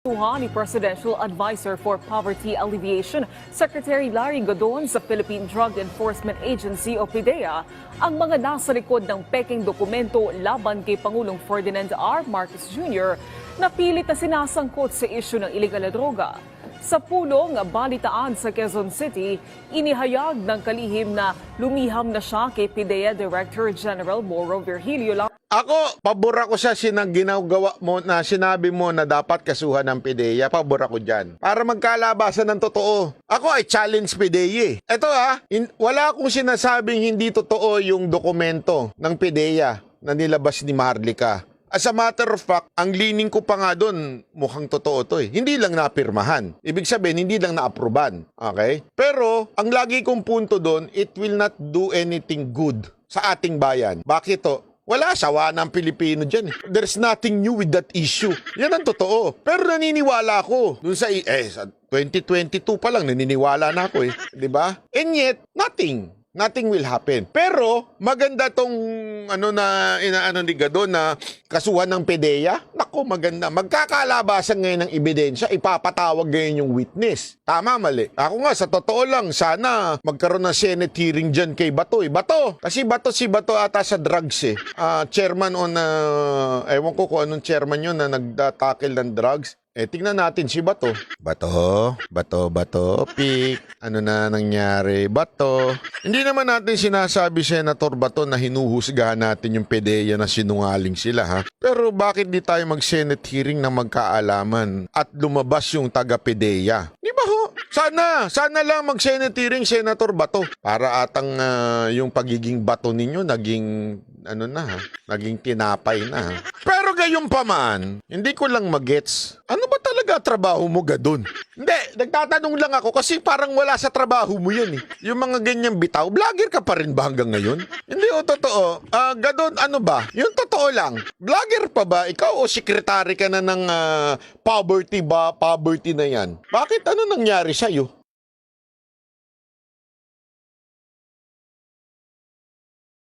Ni Presidential Advisor for Poverty Alleviation, Secretary Larry Godon sa Philippine Drug Enforcement Agency o PDEA ang mga nasa likod ng peking dokumento laban kay Pangulong Ferdinand R. Marcos Jr. na pilit na sinasangkot sa isyu ng iligal na droga. Sa pulong balitaan sa Quezon City, inihayag ng kalihim na lumiham na siya kay PDEA Director General Mauro Virgilio. Ako, pabor ako sa ginagawa mo na sinabi mo na dapat kasuhan ng PDEA. Pabor ako dyan. Para magkalabasan ng totoo. Ako ay challenge PDEA. Ito wala akong sinasabing hindi totoo yung dokumento ng PDEA na nilabas ni Marlica. As a matter of fact, ang leaning ko pa nga doon, mukhang totoo to eh. Hindi lang napirmahan. Ibig sabihin, hindi lang naaproban. Okay? Pero, ang lagi kong punto doon, it will not do anything good sa ating bayan. Bakit to? Wala, sawa ng Pilipino dyan. There's nothing new with that issue. Yan ang totoo. Pero naniniwala ako. Dun sa 2022 pa lang, naniniwala na ako eh. Diba? And yet, nothing will happen. Pero, maganda tong inaano ni Godon na kasuhan ng PDEA. Nako, maganda. Magkakalabasan ngayon ng ebidensya, ipapatawag ngayon yung witness. Tama, mali. Ako nga, sa totoo lang, sana magkaroon ng Senate hearing dyan kay Bato. Bato! Kasi si Bato ata sa drugs eh. Chairman on, ewan ko kung anong chairman yun na nagtatakil ng drugs. Tingnan natin si Bato. Bato, pik. Ano na nangyari? Bato. Hindi naman natin sinasabi, Senator Bato, na hinuhusgahan natin yung PDEA na sinungaling sila, ha? Pero bakit di tayo mag-Senate hearing na magkaalaman at lumabas yung taga-PDEA? Di ba ho? Sana lang mag-Senate hearing, Senator Bato. Para atang yung pagiging bato ninyo naging naging tinapay na. Pero gayon pa man, hindi ko lang magets. Ano ba talaga trabaho mo, Godon? Hindi, nagtatanong lang ako kasi parang wala sa trabaho mo yan eh. Yung mga ganyang bitaw, vlogger ka pa rin ba hanggang ngayon? Hindi o totoo. Godon, ano ba? Yung totoo lang, vlogger pa ba? Ikaw o sekretary ka na ng poverty na yan? Bakit ano nangyari sa'yo?